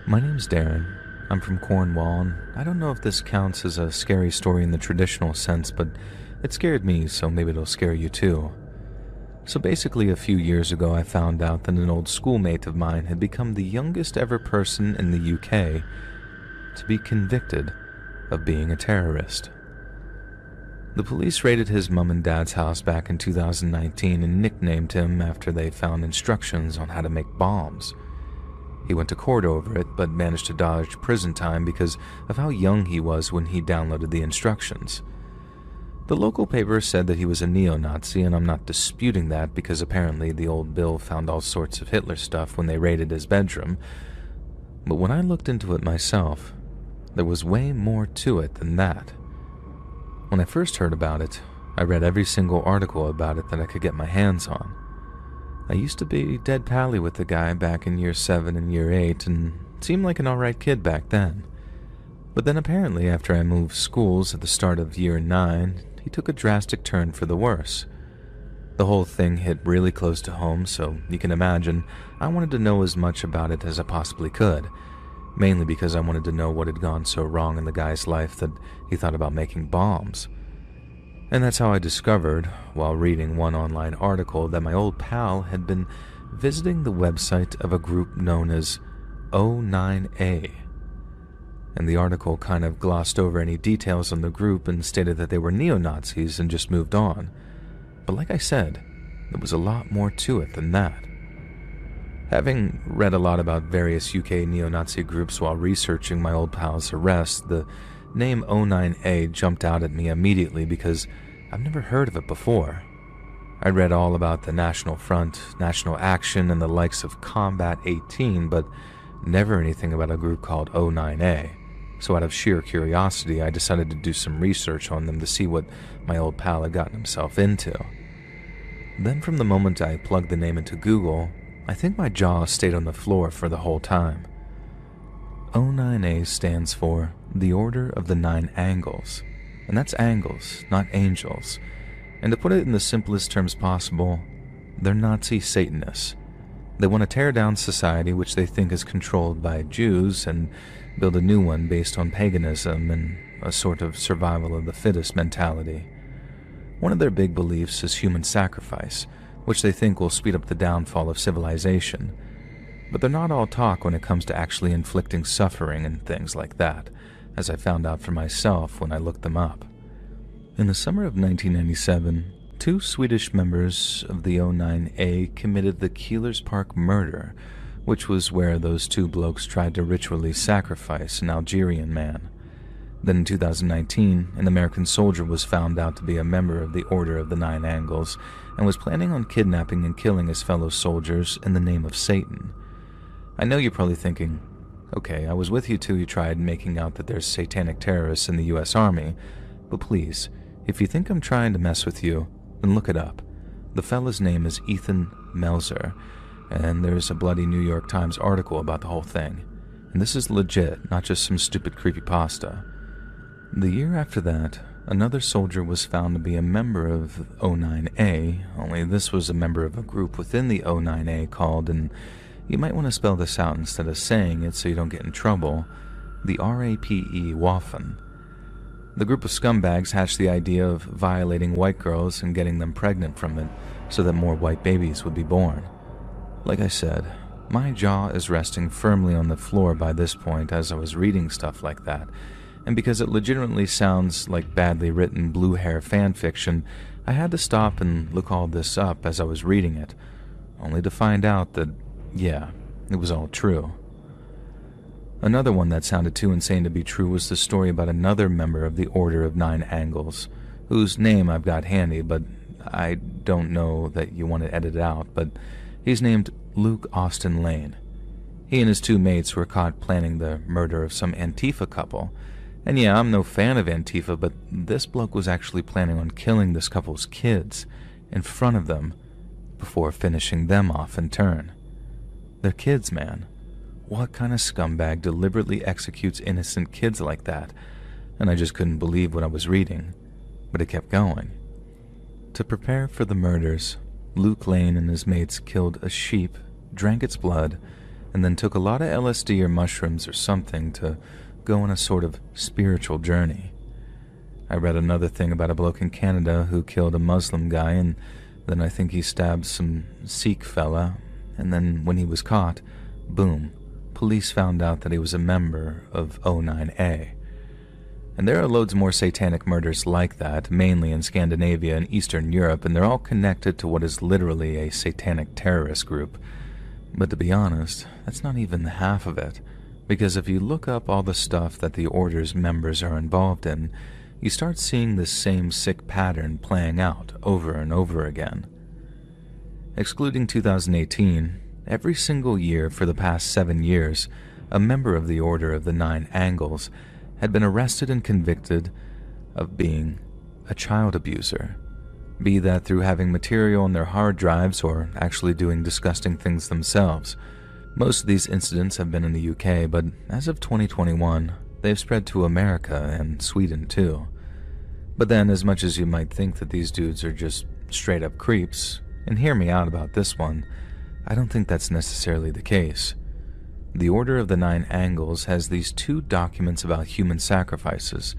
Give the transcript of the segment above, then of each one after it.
My name's Darren. I'm from Cornwall, and I don't know if this counts as a scary story in the traditional sense, but it scared me, so maybe it'll scare you too. So basically, a few years ago, I found out that an old schoolmate of mine had become the youngest ever person in the UK to be convicted of being a terrorist. The police raided his mum and dad's house back in 2019 and nicknamed him after they found instructions on how to make bombs. He went to court over it, but managed to dodge prison time because of how young he was when he downloaded the instructions. The local paper said that he was a neo-Nazi, and I'm not disputing that because apparently the old Bill found all sorts of Hitler stuff when they raided his bedroom. But when I looked into it myself, there was way more to it than that. When I first heard about it, I read every single article about it that I could get my hands on. I used to be dead pally with the guy back in year 7 and year 8 and seemed like an alright kid back then. But then apparently after I moved schools at the start of year 9, he took a drastic turn for the worse. The whole thing hit really close to home, so you can imagine I wanted to know as much about it as I possibly could, mainly because I wanted to know what had gone so wrong in the guy's life that he thought about making bombs. And that's how I discovered, while reading one online article, that my old pal had been visiting the website of a group known as O9A. And the article kind of glossed over any details on the group and stated that they were neo-Nazis and just moved on. But like I said, there was a lot more to it than that. Having read a lot about various UK neo-Nazi groups while researching my old pal's arrest, the name O9A jumped out at me immediately because I've never heard of it before. I'd read all about the National Front, National Action, and the likes of Combat 18, but never anything about a group called O9A. So out of sheer curiosity, I decided to do some research on them to see what my old pal had gotten himself into. Then from the moment I plugged the name into Google, I think my jaw stayed on the floor for the whole time. O9A stands for the Order of the Nine Angles, and that's angles, not angels. And to put it in the simplest terms possible, they're Nazi Satanists. They want to tear down society which they think is controlled by Jews and build a new one based on paganism and a sort of survival of the fittest mentality. One of their big beliefs is human sacrifice, which they think will speed up the downfall of civilization. But they're not all talk when it comes to actually inflicting suffering and things like that, as I found out for myself when I looked them up. In the summer of 1997, 2 Swedish members of the O9A committed the Keelers Park murder, which was where those 2 blokes tried to ritually sacrifice an Algerian man. Then in 2019, an American soldier was found out to be a member of the Order of the Nine Angles and was planning on kidnapping and killing his fellow soldiers in the name of Satan. I know you're probably thinking, okay, I was with you till you tried making out that there's satanic terrorists in the US Army, but please, if you think I'm trying to mess with you, then look it up. The fella's name is Ethan Melzer, and there's a bloody New York Times article about the whole thing. And this is legit, not just some stupid creepypasta. The year after that, another soldier was found to be a member of O9A, only this was a member of a group within the O9A called, and you might want to spell this out instead of saying it so you don't get in trouble, the RAPE Waffen. The group of scumbags hatched the idea of violating white girls and getting them pregnant from it so that more white babies would be born. Like I said, my jaw is resting firmly on the floor by this point as I was reading stuff like that, and because it legitimately sounds like badly written blue hair fan fiction, I had to stop and look all this up as I was reading it, only to find out that, yeah, it was all true. Another one that sounded too insane to be true was the story about another member of the Order of Nine Angles, whose name I've got handy, but I don't know that you want to edit it out, but he's named Luke Austin Lane. He and his 2 mates were caught planning the murder of some Antifa couple, and yeah, I'm no fan of Antifa, but this bloke was actually planning on killing this couple's kids in front of them before finishing them off in turn. They're kids, man. What kind of scumbag deliberately executes innocent kids like that? And I just couldn't believe what I was reading, but it kept going. To prepare for the murders, Luke Lane and his mates killed a sheep, drank its blood, and then took a lot of LSD or mushrooms or something to go on a sort of spiritual journey. I read another thing about a bloke in Canada who killed a Muslim guy, and then I think he stabbed some Sikh fella, and then when he was caught, boom, police found out that he was a member of O9A. And there are loads more satanic murders like that, mainly in Scandinavia and Eastern Europe, and they're all connected to what is literally a satanic terrorist group. But to be honest, that's not even half of it, because if you look up all the stuff that the Order's members are involved in, you start seeing this same sick pattern playing out over and over again. Excluding 2018, every single year for the past 7 years, a member of the Order of the Nine Angles had been arrested and convicted of being a child abuser, be that through having material on their hard drives or actually doing disgusting things themselves. Most of these incidents have been in the UK, but as of 2021, they've spread to America and Sweden too. But then, as much as you might think that these dudes are just straight up creeps, and hear me out about this one, I don't think that's necessarily the case. The Order of the Nine Angles has these 2 documents about human sacrifices.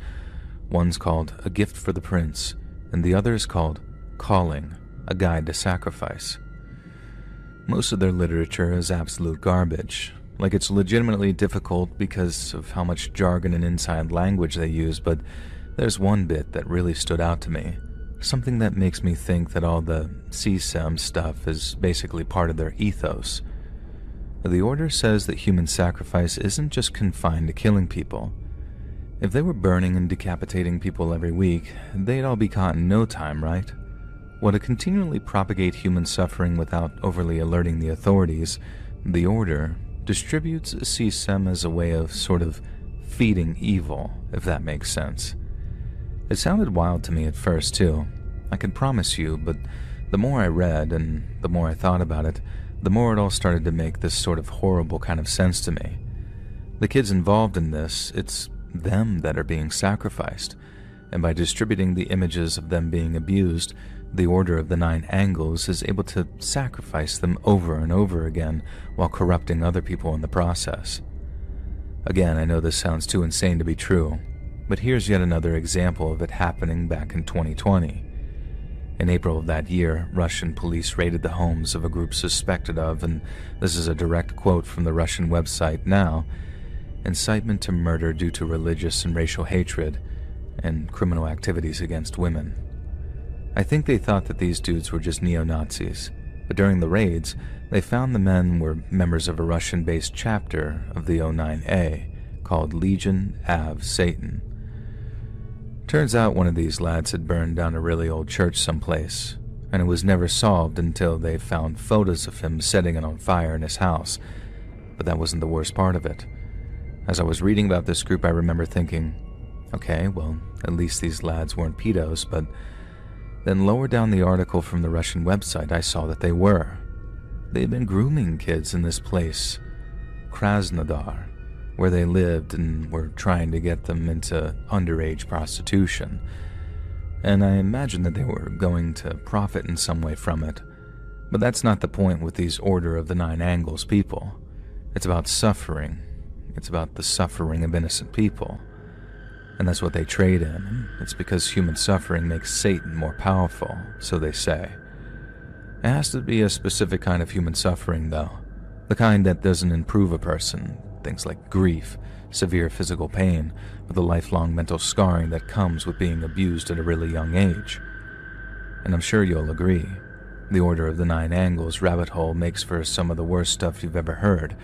One's called A Gift for the Prince, and the other is called Calling, A Guide to Sacrifice. Most of their literature is absolute garbage. Like, it's legitimately difficult because of how much jargon and inside language they use, but there's one bit that really stood out to me. Something that makes me think that all the CSEM stuff is basically part of their ethos. The Order says that human sacrifice isn't just confined to killing people. If they were burning and decapitating people every week, they'd all be caught in no time, right? Well, to continually propagate human suffering without overly alerting the authorities, the Order distributes CSEM as a way of sort of feeding evil, if that makes sense. It sounded wild to me at first, too. I can promise you, but the more I read and the more I thought about it, the more it all started to make this sort of horrible kind of sense to me. The kids involved in this, it's them that are being sacrificed, and by distributing the images of them being abused, the Order of the Nine Angles is able to sacrifice them over and over again while corrupting other people in the process. Again, I know this sounds too insane to be true, but here's yet another example of it happening back in 2020. In April of that year, Russian police raided the homes of a group suspected of, and this is a direct quote from the Russian website Now, incitement to murder due to religious and racial hatred, and criminal activities against women. I think they thought that these dudes were just neo-Nazis, but during the raids, they found the men were members of a Russian-based chapter of the O9A called Legion Av Satan. Turns out one of these lads had burned down a really old church someplace, and it was never solved until they found photos of him setting it on fire in his house. But that wasn't the worst part of it. As I was reading about this group, I remember thinking, okay, well, at least these lads weren't pedos, but then lower down the article from the Russian website, I saw that they were. They had been grooming kids in this place, Krasnodar, where they lived, and were trying to get them into underage prostitution. And I imagine that they were going to profit in some way from it. But that's not the point with these Order of the Nine Angles people. It's about suffering. It's about the suffering of innocent people. And that's what they trade in. It's because human suffering makes Satan more powerful, so they say. It has to be a specific kind of human suffering, though. The kind that doesn't improve a person. Things like grief, severe physical pain, or the lifelong mental scarring that comes with being abused at a really young age. And I'm sure you'll agree, the Order of the Nine Angles rabbit hole makes for some of the worst stuff you've ever heard,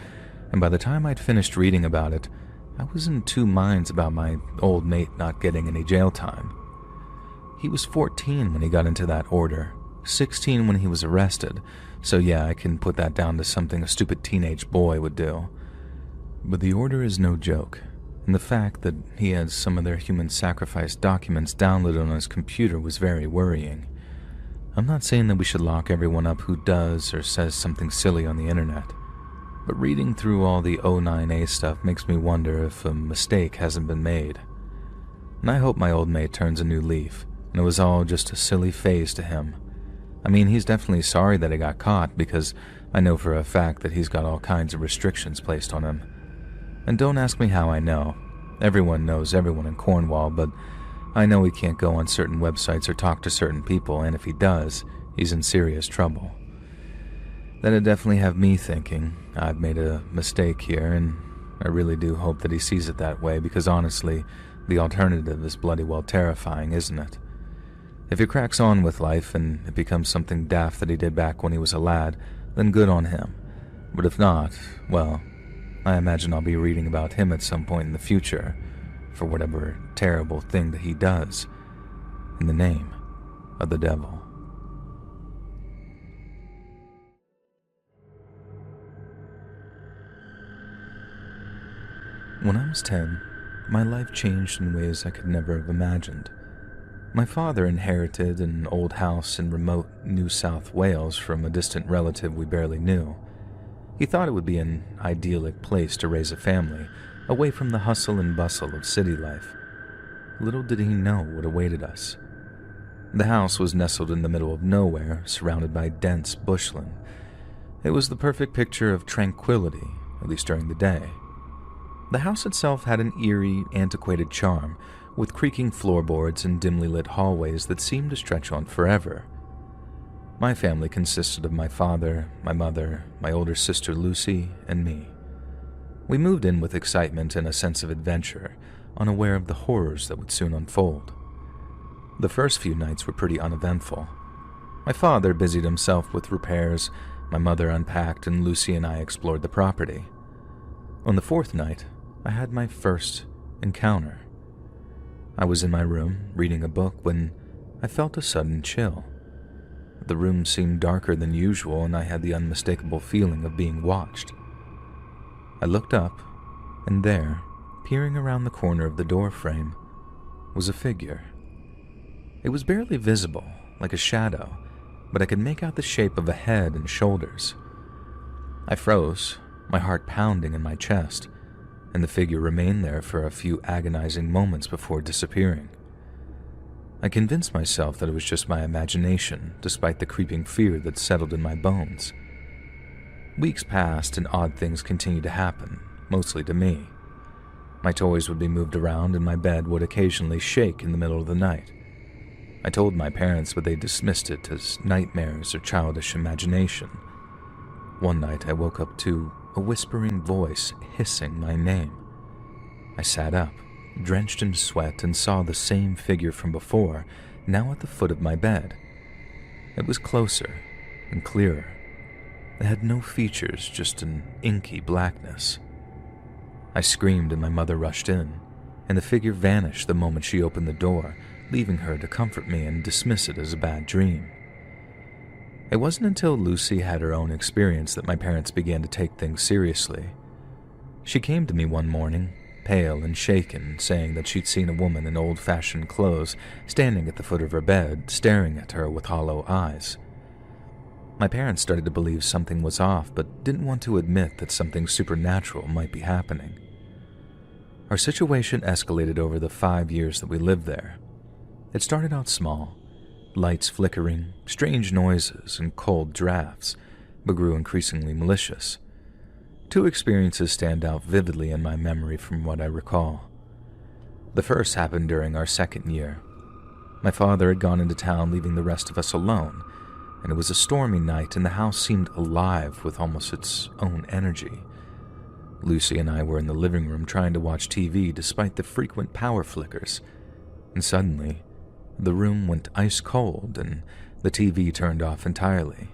and by the time I'd finished reading about it, I was in 2 minds about my old mate not getting any jail time. He was 14 when he got into that order, 16 when he was arrested, so yeah, I can put that down to something a stupid teenage boy would do. But the Order is no joke, and the fact that he had some of their human sacrifice documents downloaded on his computer was very worrying. I'm not saying that we should lock everyone up who does or says something silly on the internet, but reading through all the O9A stuff makes me wonder if a mistake hasn't been made. And I hope my old mate turns a new leaf, and it was all just a silly phase to him. I mean, he's definitely sorry that he got caught because I know for a fact that he's got all kinds of restrictions placed on him. And don't ask me how I know. Everyone knows everyone in Cornwall, but I know he can't go on certain websites or talk to certain people, and if he does, he's in serious trouble. That'd definitely have me thinking I've made a mistake here, and I really do hope that he sees it that way, because honestly, the alternative is bloody well terrifying, isn't it? If he cracks on with life and it becomes something daft that he did back when he was a lad, then good on him. But if not, well, I imagine I'll be reading about him at some point in the future for whatever terrible thing that he does in the name of the devil. When I was 10, my life changed in ways I could never have imagined. My father inherited an old house in remote New South Wales from a distant relative we barely knew. He thought it would be an idyllic place to raise a family, away from the hustle and bustle of city life. Little did he know what awaited us. The house was nestled in the middle of nowhere, surrounded by dense bushland. It was the perfect picture of tranquility, at least during the day. The house itself had an eerie, antiquated charm, with creaking floorboards and dimly lit hallways that seemed to stretch on forever. My family consisted of my father, my mother, my older sister Lucy, and me. We moved in with excitement and a sense of adventure, unaware of the horrors that would soon unfold. The first few nights were pretty uneventful. My father busied himself with repairs, my mother unpacked, and Lucy and I explored the property. On the fourth night, I had my first encounter. I was in my room, reading a book, when I felt a sudden chill. The room seemed darker than usual, and I had the unmistakable feeling of being watched. I looked up, and there, peering around the corner of the door frame, was a figure. It was barely visible, like a shadow, but I could make out the shape of a head and shoulders. I froze, my heart pounding in my chest, and the figure remained there for a few agonizing moments before disappearing. I convinced myself that it was just my imagination, despite the creeping fear that settled in my bones. Weeks passed and odd things continued to happen, mostly to me. My toys would be moved around and my bed would occasionally shake in the middle of the night. I told my parents, but they dismissed it as nightmares or childish imagination. One night I woke up to a whispering voice hissing my name. I sat up, drenched in sweat, and saw the same figure from before, now at the foot of my bed. It was closer and clearer. It had no features, just an inky blackness. I screamed and my mother rushed in, and the figure vanished the moment she opened the door, leaving her to comfort me and dismiss it as a bad dream. It wasn't until Lucy had her own experience that my parents began to take things seriously. She came to me one morning, pale and shaken, saying that she'd seen a woman in old-fashioned clothes standing at the foot of her bed, staring at her with hollow eyes. My parents started to believe something was off, but didn't want to admit that something supernatural might be happening. Our situation escalated over the 5 years that we lived there. It started out small, lights flickering, strange noises, and cold drafts, but grew increasingly malicious. 2 experiences stand out vividly in my memory from what I recall. The first happened during our 2nd year. My father had gone into town, leaving the rest of us alone, and it was a stormy night and the house seemed alive with almost its own energy. Lucy and I were in the living room trying to watch TV despite the frequent power flickers, and suddenly, the room went ice cold and the TV turned off entirely.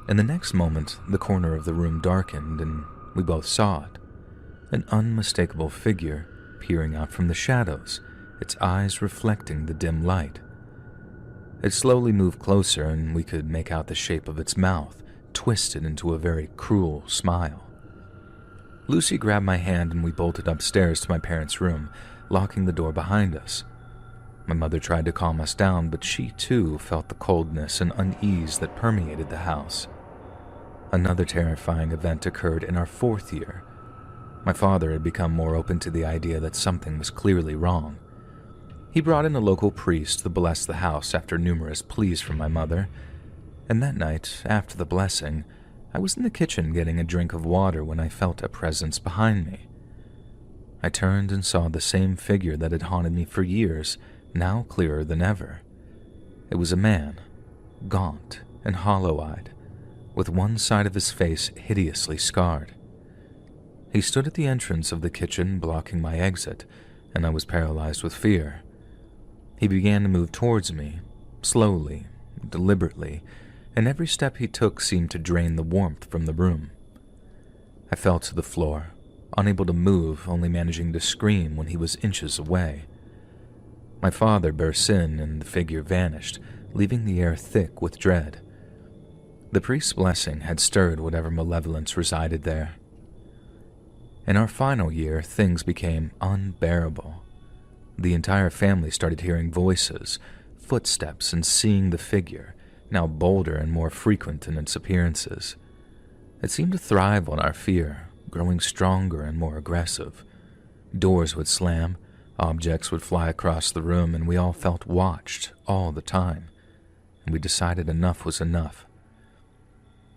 In the next moment, the corner of the room darkened and we both saw it. An unmistakable figure peering out from the shadows, its eyes reflecting the dim light. It slowly moved closer and we could make out the shape of its mouth, twisted into a very cruel smile. Lucy grabbed my hand and we bolted upstairs to my parents' room, locking the door behind us. My mother tried to calm us down, but she too felt the coldness and unease that permeated the house. Another terrifying event occurred in our 4th year. My father had become more open to the idea that something was clearly wrong. He brought in a local priest to bless the house after numerous pleas from my mother, and that night, after the blessing, I was in the kitchen getting a drink of water when I felt a presence behind me. I turned and saw the same figure that had haunted me for years, now clearer than ever. It was a man, gaunt and hollow-eyed, with one side of his face hideously scarred. He stood at the entrance of the kitchen, blocking my exit, and I was paralyzed with fear. He began to move towards me, slowly, deliberately, and every step he took seemed to drain the warmth from the room. I fell to the floor, unable to move, only managing to scream when he was inches away. My father burst in, and the figure vanished, leaving the air thick with dread. The priest's blessing had stirred whatever malevolence resided there. In our final year, things became unbearable. The entire family started hearing voices, footsteps, and seeing the figure, now bolder and more frequent in its appearances. It seemed to thrive on our fear, growing stronger and more aggressive. Doors would slam, objects would fly across the room, and we all felt watched all the time, and we decided enough was enough.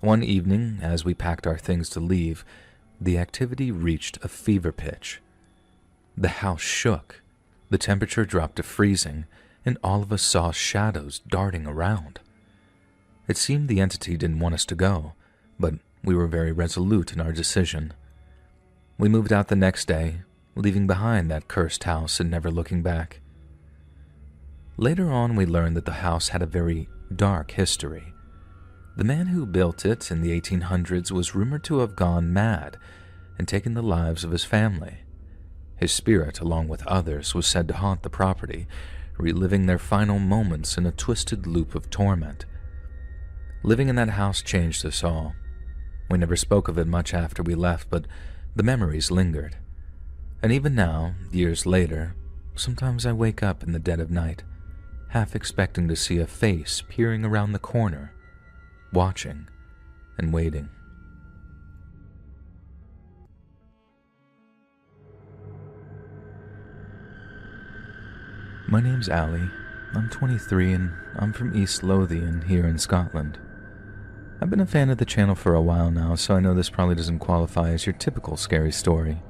One evening, as we packed our things to leave, the activity reached a fever pitch. The house shook, the temperature dropped to freezing, and all of us saw shadows darting around. It seemed the entity didn't want us to go, but we were very resolute in our decision. We moved out the next day, leaving behind that cursed house and never looking back. Later on, we learned that the house had a very dark history. The man who built it in the 1800s was rumored to have gone mad and taken the lives of his family. His spirit, along with others, was said to haunt the property, reliving their final moments in a twisted loop of torment. Living in that house changed us all. We never spoke of it much after we left, but the memories lingered. And even now, years later, sometimes I wake up in the dead of night, half expecting to see a face peering around the corner, watching and waiting. My name's Ali. I'm 23 and I'm from East Lothian here in Scotland. I've been a fan of the channel for a while now, so I know this probably doesn't qualify as your typical scary story,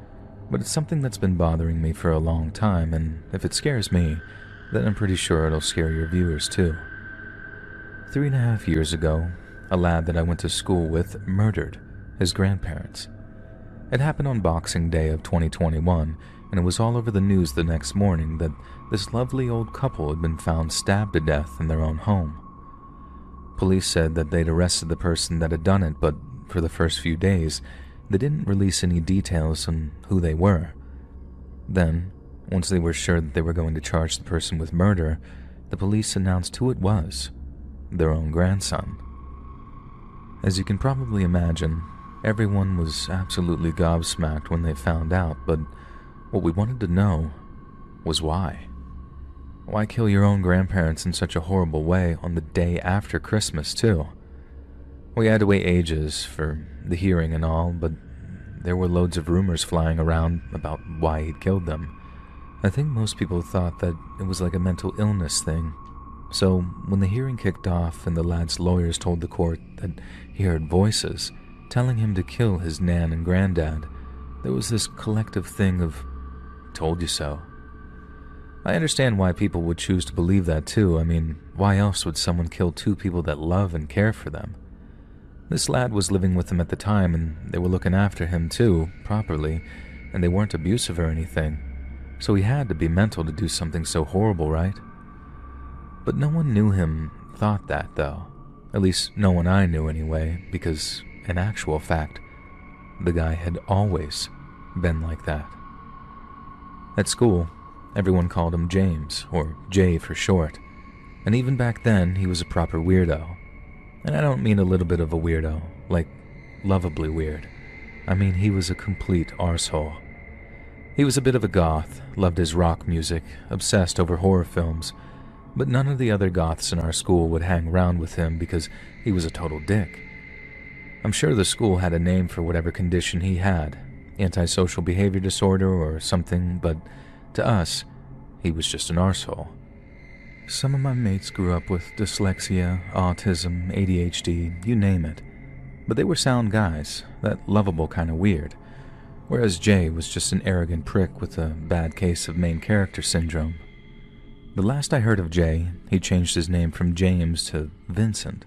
but it's something that's been bothering me for a long time, and if it scares me, then I'm pretty sure it'll scare your viewers too. 3.5 years ago, a lad that I went to school with murdered his grandparents. It happened on Boxing Day of 2021, and it was all over the news the next morning that this lovely old couple had been found stabbed to death in their own home. Police said that they'd arrested the person that had done it, but for the first few days, they didn't release any details on who they were. Then, once they were sure that they were going to charge the person with murder, the police announced who it was: their own grandson. As you can probably imagine, everyone was absolutely gobsmacked when they found out, but what we wanted to know was why. Why kill your own grandparents in such a horrible way on the day after Christmas, too? We had to wait ages for the hearing and all, but there were loads of rumors flying around about why he'd killed them. I think most people thought that it was like a mental illness thing. So when the hearing kicked off and the lad's lawyers told the court that he heard voices telling him to kill his nan and granddad, there was this collective thing of, told you so. I understand why people would choose to believe that too. I mean, why else would someone kill two people that love and care for them? This lad was living with them at the time, and they were looking after him too, properly, and they weren't abusive or anything. So he had to be mental to do something so horrible, right? But no one knew him thought that, though. At least no one I knew anyway, because, in actual fact, the guy had always been like that. At school, everyone called him James, or Jay for short, and even back then he was a proper weirdo. And I don't mean a little bit of a weirdo, like lovably weird. I mean he was a complete arsehole. He was a bit of a goth, loved his rock music, obsessed over horror films, but none of the other goths in our school would hang around with him because he was a total dick. I'm sure the school had a name for whatever condition he had, antisocial behavior disorder or something, but to us, he was just an arsehole. Some of my mates grew up with dyslexia, autism, ADHD, you name it. But they were sound guys, that lovable kind of weird. Whereas Jay was just an arrogant prick with a bad case of main character syndrome. The last I heard of Jay, he changed his name from James to Vincent.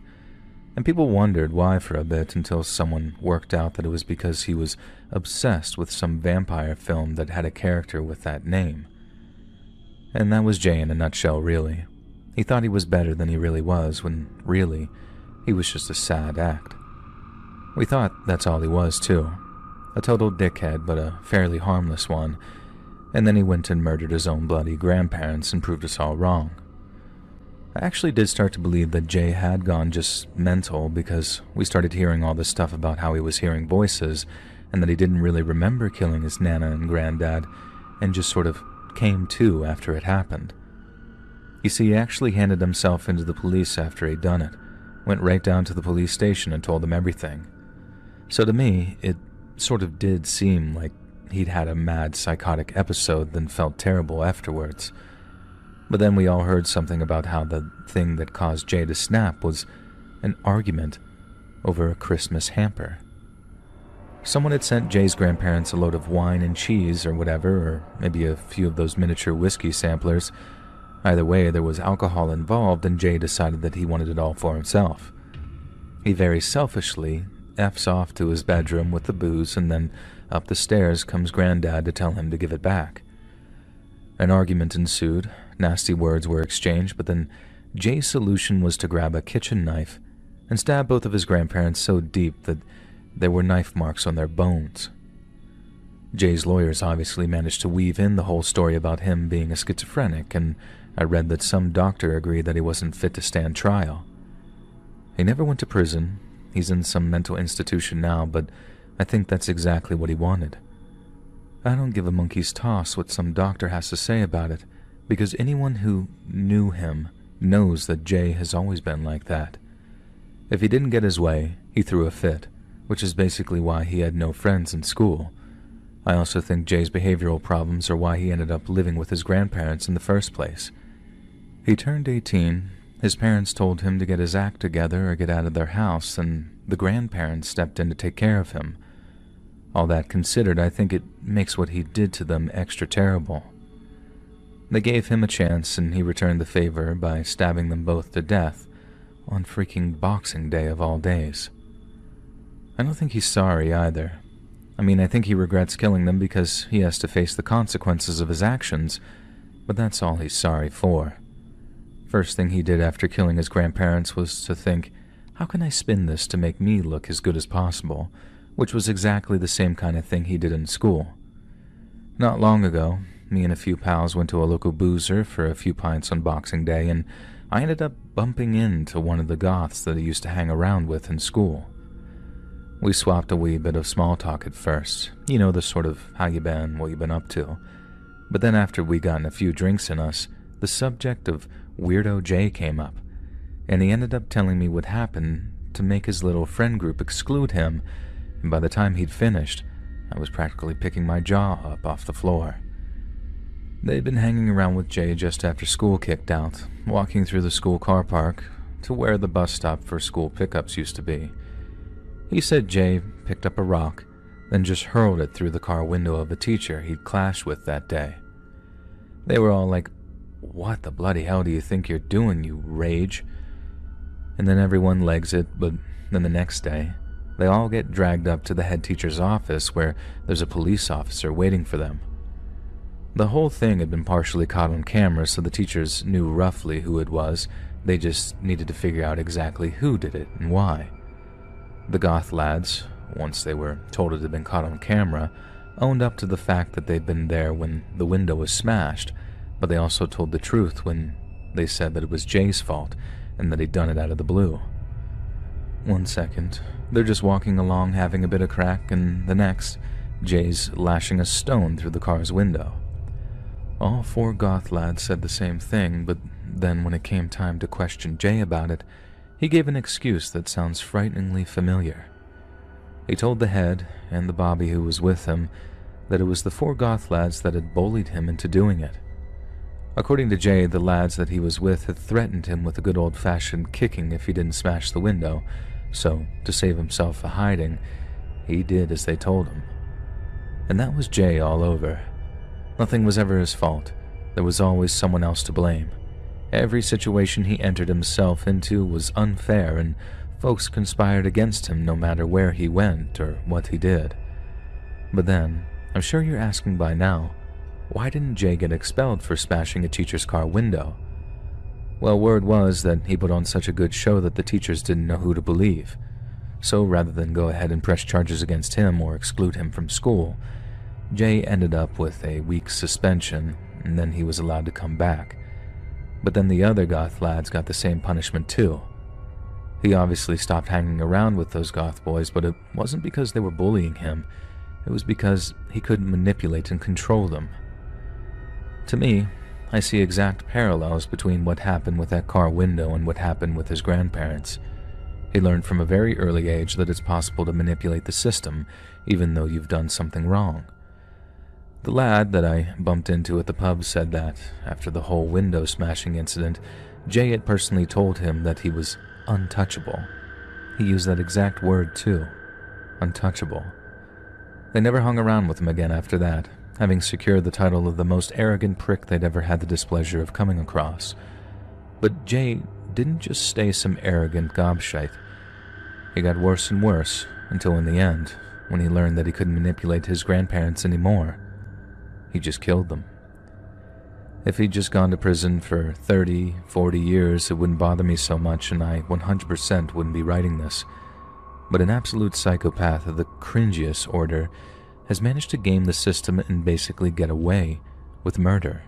And people wondered why for a bit until someone worked out that it was because he was obsessed with some vampire film that had a character with that name. And that was Jay in a nutshell, really. He thought he was better than he really was, when really, he was just a sad act. We thought that's all he was, too. A total dickhead, but a fairly harmless one. And then he went and murdered his own bloody grandparents and proved us all wrong. I actually did start to believe that Jay had gone just mental because we started hearing all this stuff about how he was hearing voices and that he didn't really remember killing his nana and granddad and just sort of came to after it happened. You see, he actually handed himself into the police after he'd done it, went right down to the police station and told them everything. So to me, it sort of did seem like he'd had a mad psychotic episode then felt terrible afterwards. But then we all heard something about how the thing that caused Jay to snap was an argument over a Christmas hamper. Someone had sent Jay's grandparents a load of wine and cheese or whatever, or maybe a few of those miniature whiskey samplers. Either way, there was alcohol involved and Jay decided that he wanted it all for himself. He very selfishly F's off to his bedroom with the booze, and then up the stairs comes Granddad to tell him to give it back. An argument ensued, nasty words were exchanged, but then Jay's solution was to grab a kitchen knife and stab both of his grandparents so deep that there were knife marks on their bones. Jay's lawyers obviously managed to weave in the whole story about him being a schizophrenic, and I read that some doctor agreed that he wasn't fit to stand trial. He never went to prison. He's in some mental institution now, but I think that's exactly what he wanted. I don't give a monkey's toss what some doctor has to say about it, because anyone who knew him knows that Jay has always been like that. If he didn't get his way, he threw a fit, which is basically why he had no friends in school. I also think Jay's behavioral problems are why he ended up living with his grandparents in the first place. He turned 18, his parents told him to get his act together or get out of their house, and the grandparents stepped in to take care of him. All that considered, I think it makes what he did to them extra terrible. They gave him a chance, and he returned the favor by stabbing them both to death on freaking Boxing Day of all days. I don't think he's sorry either. I think he regrets killing them because he has to face the consequences of his actions, but that's all he's sorry for. First thing he did after killing his grandparents was to think, how can I spin this to make me look as good as possible, which was exactly the same kind of thing he did in school. Not long ago, me and a few pals went to a local boozer for a few pints on Boxing Day, and I ended up bumping into one of the goths that I used to hang around with in school. We swapped a wee bit of small talk at first, the sort of how you been, what you been up to. But then after we gotten a few drinks in us, the subject of Weirdo Jay came up, and he ended up telling me what happened to make his little friend group exclude him, and by the time he'd finished, I was practically picking my jaw up off the floor. They'd been hanging around with Jay just after school kicked out, walking through the school car park to where the bus stop for school pickups used to be. He said Jay picked up a rock, then just hurled it through the car window of a teacher he'd clashed with that day. They were all like, "What the bloody hell do you think you're doing, you rage?" And then everyone legs it, but then the next day, they all get dragged up to the head teacher's office where there's a police officer waiting for them. The whole thing had been partially caught on camera, so the teachers knew roughly who it was. They just needed to figure out exactly who did it and why. The goth lads, once they were told it had been caught on camera, owned up to the fact that they'd been there when the window was smashed, but they also told the truth when they said that it was Jay's fault and that he'd done it out of the blue. One second, they're just walking along having a bit of crack, and the next, Jay's lashing a stone through the car's window. All four goth lads said the same thing, but then when it came time to question Jay about it, he gave an excuse that sounds frighteningly familiar. He told the head, and the Bobby who was with him, that it was the four goth lads that had bullied him into doing it. According to Jay, the lads that he was with had threatened him with a good old-fashioned kicking if he didn't smash the window, so to save himself a hiding, he did as they told him. And that was Jay all over. Nothing was ever his fault. There was always someone else to blame. Every situation he entered himself into was unfair, and folks conspired against him no matter where he went or what he did. But then, I'm sure you're asking by now, why didn't Jay get expelled for smashing a teacher's car window? Well, word was that he put on such a good show that the teachers didn't know who to believe. So rather than go ahead and press charges against him or exclude him from school, Jay ended up with a week's suspension, and then he was allowed to come back. But then the other goth lads got the same punishment too. He obviously stopped hanging around with those goth boys, but it wasn't because they were bullying him. It was because he couldn't manipulate and control them. To me, I see exact parallels between what happened with that car window and what happened with his grandparents. He learned from a very early age that it's possible to manipulate the system, even though you've done something wrong. The lad that I bumped into at the pub said that, after the whole window smashing incident, Jay had personally told him that he was untouchable. He used that exact word too, untouchable. They never hung around with him again after that, having secured the title of the most arrogant prick they'd ever had the displeasure of coming across. But Jay didn't just stay some arrogant gobshite. He got worse and worse, until in the end, when he learned that he couldn't manipulate his grandparents anymore, he just killed them. If he'd just gone to prison for 30, 40 years, it wouldn't bother me so much, and I 100% wouldn't be writing this. But an absolute psychopath of the cringiest order has managed to game the system and basically get away with murder.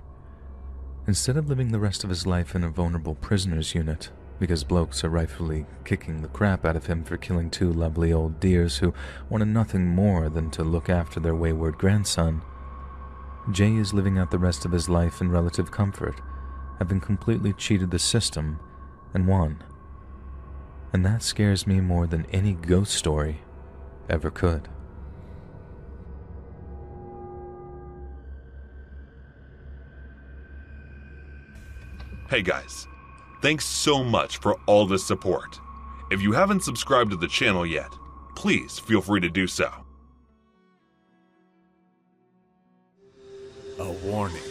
Instead of living the rest of his life in a vulnerable prisoners unit, because blokes are rightfully kicking the crap out of him for killing two lovely old dears who wanted nothing more than to look after their wayward grandson, Jay is living out the rest of his life in relative comfort, having completely cheated the system and won. And that scares me more than any ghost story ever could. Hey guys, thanks so much for all the support. If you haven't subscribed to the channel yet, please feel free to do so. A warning.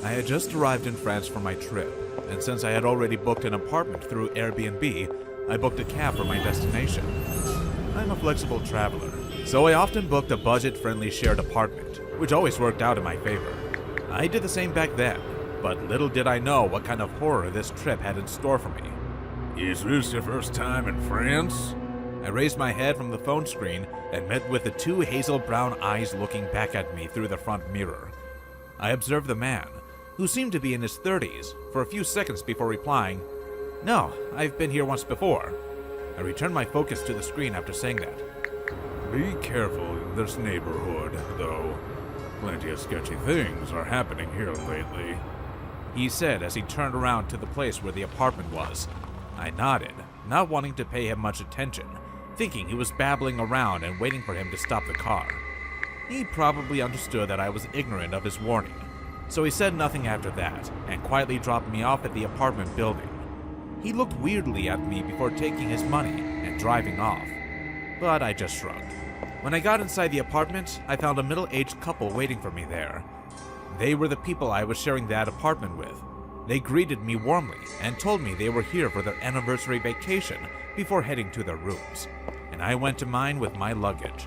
I had just arrived in France for my trip, and since I had already booked an apartment through Airbnb, I booked a cab for my destination. I'm a flexible traveler, so I often booked a budget-friendly shared apartment, which always worked out in my favor. I did the same back then, but little did I know what kind of horror this trip had in store for me. Is this your first time in France? I raised my head from the phone screen and met with the two hazel brown eyes looking back at me through the front mirror. I observed the man, who seemed to be in his 30s, for a few seconds before replying, "No, I've been here once before." I returned my focus to the screen after saying that. "Be careful in this neighborhood, though. Plenty of sketchy things are happening here lately," he said as he turned around to the place where the apartment was. I nodded, not wanting to pay him much attention, thinking he was babbling around and waiting for him to stop the car. He probably understood that I was ignorant of his warning, so he said nothing after that and quietly dropped me off at the apartment building. He looked weirdly at me before taking his money and driving off, but I just shrugged. When I got inside the apartment, I found a middle-aged couple waiting for me there. They were the people I was sharing that apartment with. They greeted me warmly and told me they were here for their anniversary vacation before heading to their rooms, and I went to mine with my luggage.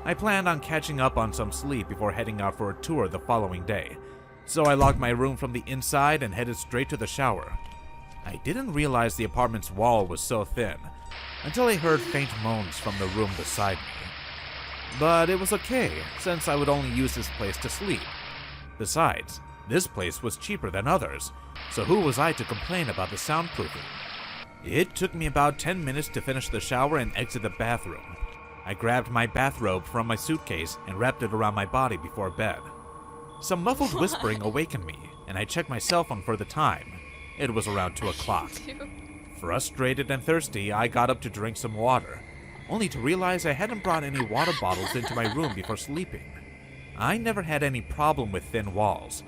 I planned on catching up on some sleep before heading out for a tour the following day, so I locked my room from the inside and headed straight to the shower. I didn't realize the apartment's wall was so thin until I heard faint moans from the room beside me. But it was okay, since I would only use this place to sleep. Besides, this place was cheaper than others, so who was I to complain about the soundproofing? It took me about 10 minutes to finish the shower and exit the bathroom. I grabbed my bathrobe from my suitcase and wrapped it around my body before bed. Some muffled whispering awakened me, and I checked my cell phone for the time. It was around 2 o'clock. Frustrated and thirsty, I got up to drink some water, only to realize I hadn't brought any water bottles into my room before sleeping. I never had any problem with thin walls,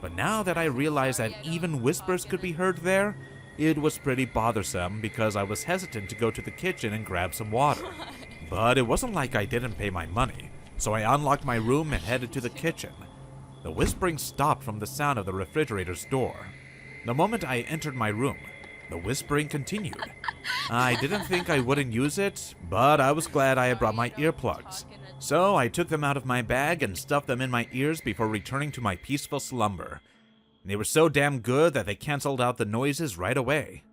But now that I realized that even whispers could be heard there, it was pretty bothersome because I was hesitant to go to the kitchen and grab some water. But it wasn't like I didn't pay my money, so I unlocked my room and headed to the kitchen. The whispering stopped from the sound of the refrigerator's door. The moment I entered my room, the whispering continued. I didn't think I wouldn't use it, but I was glad I had brought my earplugs. So I took them out of my bag and stuffed them in my ears before returning to my peaceful slumber. They were so damn good that they canceled out the noises right away.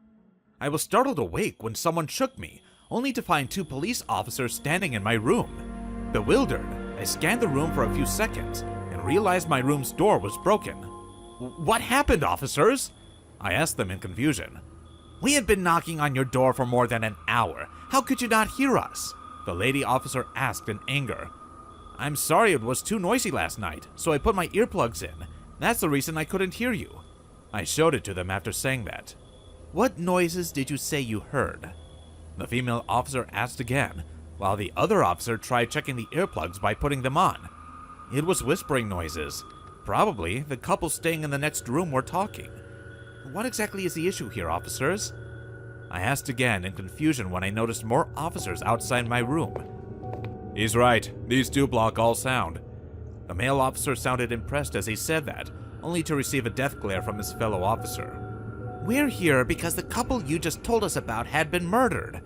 I was startled awake when someone shook me, only to find 2 police officers standing in my room. Bewildered, I scanned the room for a few seconds and realized my room's door was broken. "What happened, officers?" I asked them in confusion. "We had been knocking on your door for more than an hour. How could you not hear us?" the lady officer asked in anger. "I'm sorry, it was too noisy last night, so I put my earplugs in. That's the reason I couldn't hear you." I showed it to them after saying that. "What noises did you say you heard?" the female officer asked again, while the other officer tried checking the earplugs by putting them on. It was whispering noises. Probably the couple staying in the next room were talking. "What exactly is the issue here, officers?" I asked again in confusion when I noticed more officers outside my room. "He's right. These 2 block all sound." The male officer sounded impressed as he said that, only to receive a death glare from his fellow officer. "We're here because the couple you just told us about had been murdered.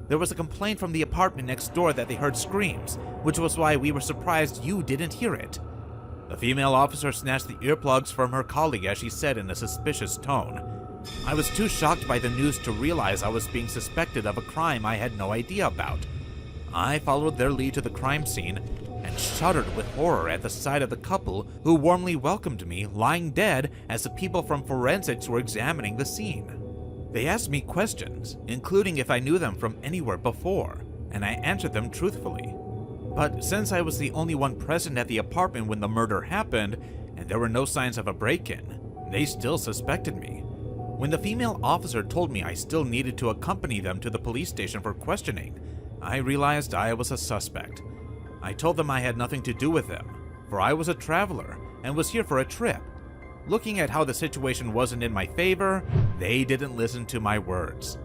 There was a complaint from the apartment next door that they heard screams, which was why we were surprised you didn't hear it." The female officer snatched the earplugs from her colleague as she said in a suspicious tone. I was too shocked by the news to realize I was being suspected of a crime I had no idea about. I followed their lead to the crime scene and shuddered with horror at the sight of the couple who warmly welcomed me lying dead as the people from forensics were examining the scene. They asked me questions, including if I knew them from anywhere before, and I answered them truthfully. But since I was the only one present at the apartment when the murder happened, and there were no signs of a break-in, they still suspected me. When the female officer told me I still needed to accompany them to the police station for questioning, I realized I was a suspect. I told them I had nothing to do with them, for I was a traveler and was here for a trip. Looking at how the situation wasn't in my favor, they didn't listen to my words.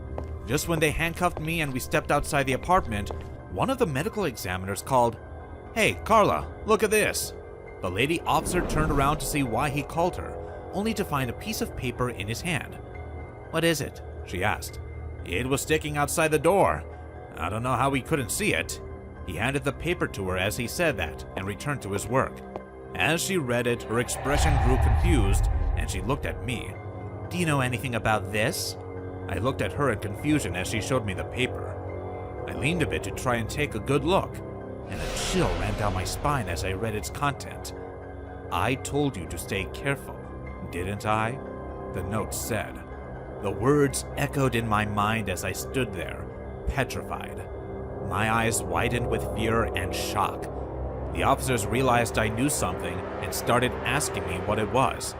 Just when they handcuffed me and we stepped outside the apartment, one of the medical examiners called, "Hey, Carla, look at this." The lady officer turned around to see why he called her, only to find a piece of paper in his hand. "What is it?" she asked. "It was sticking outside the door. I don't know how he couldn't see it." He handed the paper to her as he said that and returned to his work. As she read it, her expression grew confused and she looked at me. "Do you know anything about this?" I looked at her in confusion as she showed me the paper. I leaned a bit to try and take a good look, and a chill ran down my spine as I read its content. "I told you to stay careful, didn't I?" the note said. The words echoed in my mind as I stood there, petrified. My eyes widened with fear and shock. The officers realized I knew something and started asking me what it was.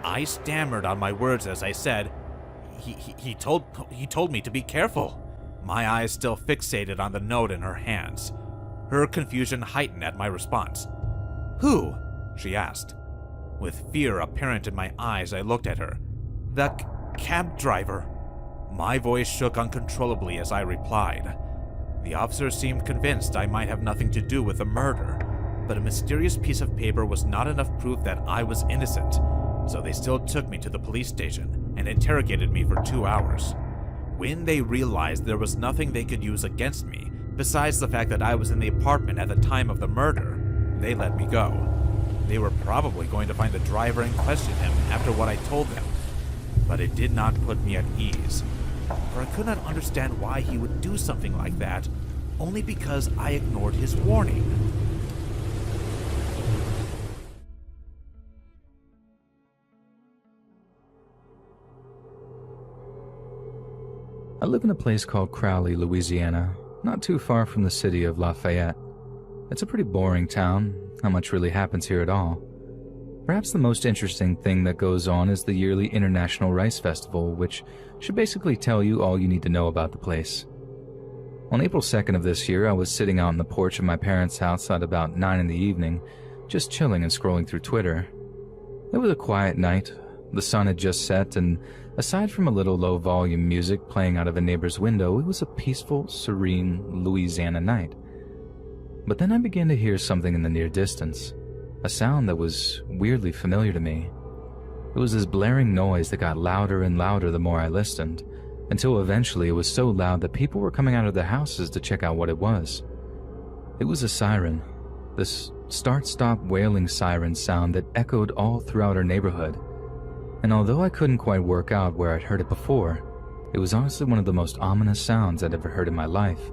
I stammered on my words as I said, He told me to be careful." My eyes still fixated on the note in her hands. Her confusion heightened at my response. "Who?" she asked. With fear apparent in my eyes, I looked at her. "The cab driver." My voice shook uncontrollably as I replied. The officers seemed convinced I might have nothing to do with the murder, but a mysterious piece of paper was not enough proof that I was innocent, so they still took me to the police station and interrogated me for 2 hours. When they realized there was nothing they could use against me, besides the fact that I was in the apartment at the time of the murder, they let me go. They were probably going to find the driver and question him after what I told them, but it did not put me at ease, for I could not understand why he would do something like that, only because I ignored his warning. I live in a place called Crowley, Louisiana, not too far from the city of Lafayette. It's a pretty boring town. Not much really happens here at all. Perhaps the most interesting thing that goes on is the yearly International Rice Festival, which should basically tell you all you need to know about the place. On April 2nd of this year, I was sitting out on the porch of my parents' house at about 9 in the evening, just chilling and scrolling through Twitter. It was a quiet night. The sun had just set, and aside from a little low-volume music playing out of a neighbor's window, it was a peaceful, serene Louisiana night. But then I began to hear something in the near distance, a sound that was weirdly familiar to me. It was this blaring noise that got louder and louder the more I listened, until eventually it was so loud that people were coming out of their houses to check out what it was. It was a siren, this start-stop wailing siren sound that echoed all throughout our neighborhood. And although I couldn't quite work out where I'd heard it before, it was honestly one of the most ominous sounds I'd ever heard in my life.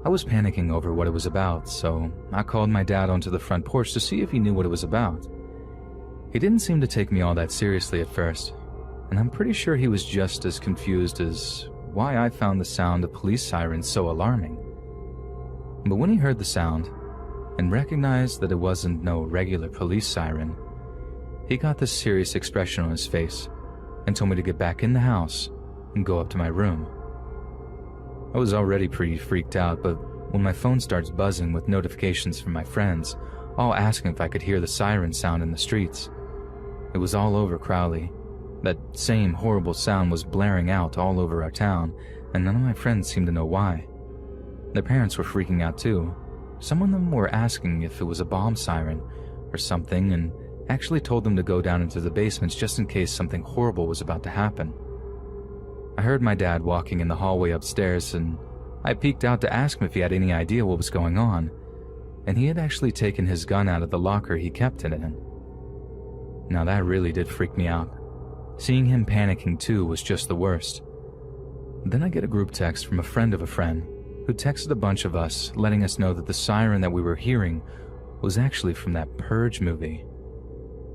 I was panicking over what it was about, so I called my dad onto the front porch to see if he knew what it was about. He didn't seem to take me all that seriously at first, and I'm pretty sure he was just as confused as why I found the sound of police sirens so alarming. But when he heard the sound, and recognized that it wasn't no regular police siren, he got this serious expression on his face and told me to get back in the house and go up to my room. I was already pretty freaked out, but when my phone starts buzzing with notifications from my friends, all asking if I could hear the siren sound in the streets, it was all over Crowley. That same horrible sound was blaring out all over our town, and none of my friends seemed to know why. Their parents were freaking out too. Some of them were asking if it was a bomb siren or something, and actually told them to go down into the basements just in case something horrible was about to happen. I heard my dad walking in the hallway upstairs, and I peeked out to ask him if he had any idea what was going on, and he had actually taken his gun out of the locker he kept it in. Now that really did freak me out. Seeing him panicking too was just the worst. Then I get a group text from a friend of a friend who texted a bunch of us letting us know that the siren that we were hearing was actually from that Purge movie.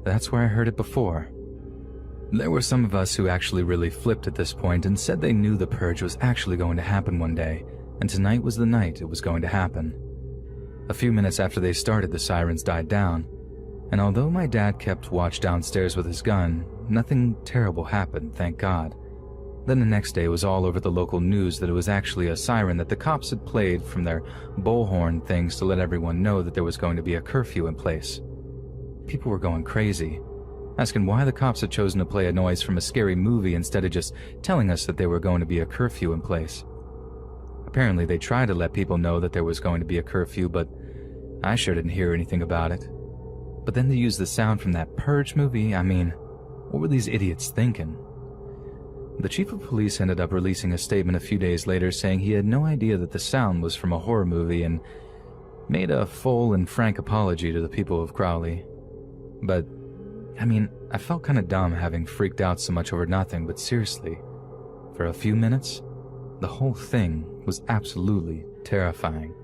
That's where I heard it before. There were some of us who actually really flipped at this point and said they knew the Purge was actually going to happen one day, and tonight was the night it was going to happen. A few minutes after they started, the sirens died down, and although my dad kept watch downstairs with his gun, nothing terrible happened, thank God. Then the next day it was all over the local news that it was actually a siren that the cops had played from their bullhorn things to let everyone know that there was going to be a curfew in place. People were going crazy, asking why the cops had chosen to play a noise from a scary movie instead of just telling us that there were going to be a curfew in place. Apparently they tried to let people know that there was going to be a curfew, but I sure didn't hear anything about it. But then they used the sound from that Purge movie. I mean, what were these idiots thinking? The chief of police ended up releasing a statement a few days later saying he had no idea that the sound was from a horror movie and made a full and frank apology to the people of Crowley. But, I mean, I felt kind of dumb having freaked out so much over nothing, but seriously, for a few minutes, the whole thing was absolutely terrifying.